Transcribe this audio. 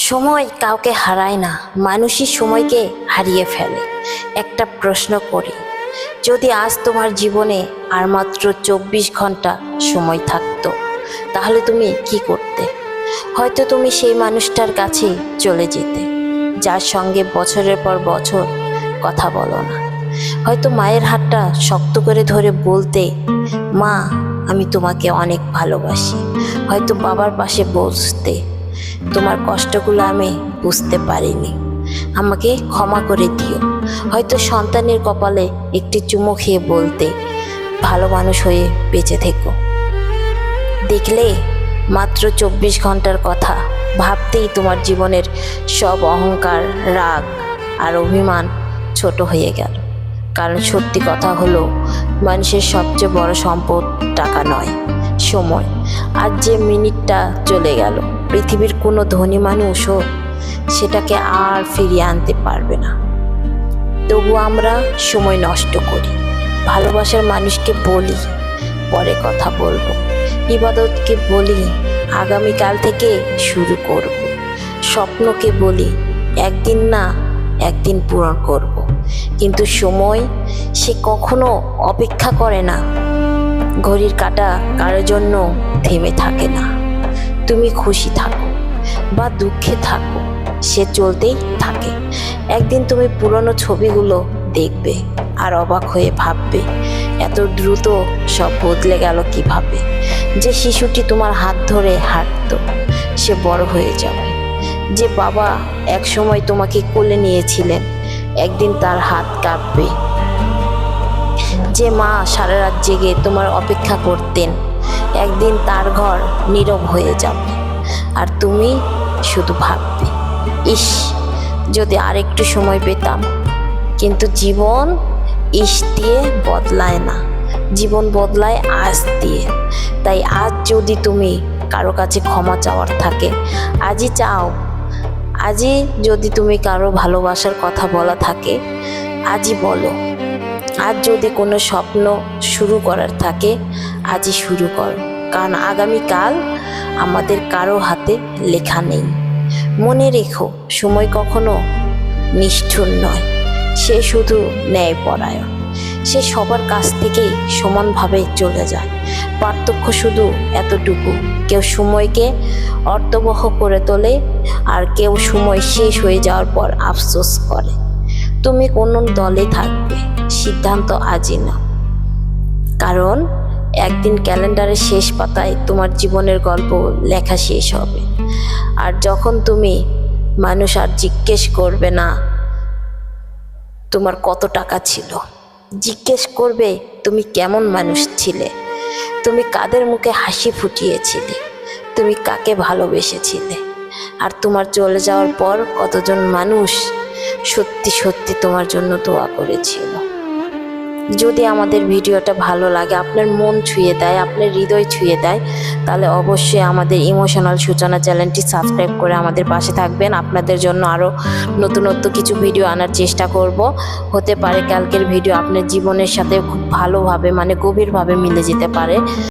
সময় কাউকে হারায় না, মানুষই সময়কে হারিয়ে ফেলে। একটা প্রশ্ন করি, যদি আজ তোমার জীবনে আর মাত্র 24 ঘন্টা সময় থাকতো, তাহলে তুমি কি করতে? হয়তো তুমি সেই মানুষটার কাছে চলে যেতে, যার সঙ্গে বছরের পর বছর কথা বলো না। হয়তো মায়ের হাতটা শক্ত করে ধরে বলতে, মা আমি তোমাকে অনেক ভালোবাসি। হয়তো বাবার পাশে বসতে, তোমার কষ্টগুলো আমি বুঝতে পারিনি, আমাকে ক্ষমা করে দিও। হয়তো সন্তানের কপালে একটি চুমু খেয়ে বলতে, ভালো মানুষ হয়ে বেঁচে থেকো। দেখলে মাত্র 24 ঘন্টার কথা ভাবতেই তোমার জীবনের সব অহংকার, রাগ আর অভিমান ছোট হয়ে গেল। কারণ সত্যি কথা হলো, মানুষের সবচেয়ে বড় সম্পদ টাকা নয়, সময়। আর যে মিনিটটা চলে গেল, পৃথিবীর কোনো ধনী মানুষও সেটাকে আর ফিরিয়ে আনতে পারবে না। তবু আমরা সময় নষ্ট করি। ভালোবাসার মানুষকে বলি পরে কথা বলবো, ইবাদতকে বলি আগামীকাল থেকে শুরু করব, স্বপ্নকে বলি একদিন না একদিন পূরণ করব। কিন্তু সময় সে কখনো অপেক্ষা করে না, ঘড়ির কাঁটা কারোর জন্য থেমে থাকে না। তুমি খুশি থাকো বা দুঃখে থাকো, সে চলতেই থাকে। একদিন তুমি পুরনো ছবিগুলো দেখবে আর অবাক হয়ে ভাববে, এত দ্রুত সব বদলে গেল কিভাবে। যে শিশুটি তোমার হাত ধরে হাঁটতো, সে বড় হয়ে যাবে। যে বাবা এক সময় তোমাকে কোলে নিয়েছিলেন, একদিন তার হাত কাঁপবে। যে মা সারা রাত জেগে তোমার অপেক্ষা করতেন, একদিন তার ঘর নীরব হয়ে যাবে। আর তুমি শুধু ভাববে, ইস যদি আরেকটু সময় পেতাম। কিন্তু জীবন ইস দিয়ে বদলায় না, জীবন বদলায় আজ দিয়ে। তাই আজ যদি তুমি কারো কাছে ক্ষমা চাওয়ার থাকে, আজই চাও। আজই যদি তুমি কারো ভালোবাসার কথা বলা থাকে, আজই বলো। আজ যদি কোনো স্বপ্ন শুরু করার থাকে, আজই শুরু করো। কারণ আগামীকাল আমাদের কারো হাতে লেখা নেই। মনে রেখো, সময় কখনো নিষ্ঠুর নয়, সে শুধু ন্যায়পরায়ণ। সে সবার কাছ থেকেই সমানভাবে চলে যায়। পার্থক্য শুধু এতটুকু, কেউ সময়কে অর্থবহ করে তোলে, আর কেউ সময় শেষ হয়ে যাওয়ার পর আফসোস করে। তুমি কোন দলে থাকবে, সিদ্ধান্ত আজই নাও। কারণ একদিন ক্যালেন্ডারের শেষ পাতায় তোমার জীবনের গল্প লেখা শেষ হবে। আর যখন তুমি মানুষ আর জিজ্ঞেস করবে না তোমার কত টাকা ছিল, জিজ্ঞেস করবে তুমি কেমন মানুষ ছিলে, তুমি কাদের মুখে হাসি ফুটিয়েছিলে, তুমি কাকে ভালোবেসেছিলে। আর তোমার চলে যাওয়ার পর কতজন মানুষ সত্যি সত্যি তোমার জন্য দোয়া করেছিল। যদি আমাদের ভিডিওটা ভালো লাগে, আপনার মন ছুঁয়ে দেয়, আপনার হৃদয় ছুঁয়ে দেয়, তাহলে অবশ্যই আমাদের ইমোশনাল সূচনা চ্যানেলটি সাবস্ক্রাইব করে আমাদের পাশে থাকবেন। আপনাদের জন্য আরও নতুনত্ব কিছু ভিডিও আনার চেষ্টা করব। হতে পারে কালকের ভিডিও আপনার জীবনের সাথে খুব ভালোভাবে, গভীরভাবে মিলে যেতে পারে।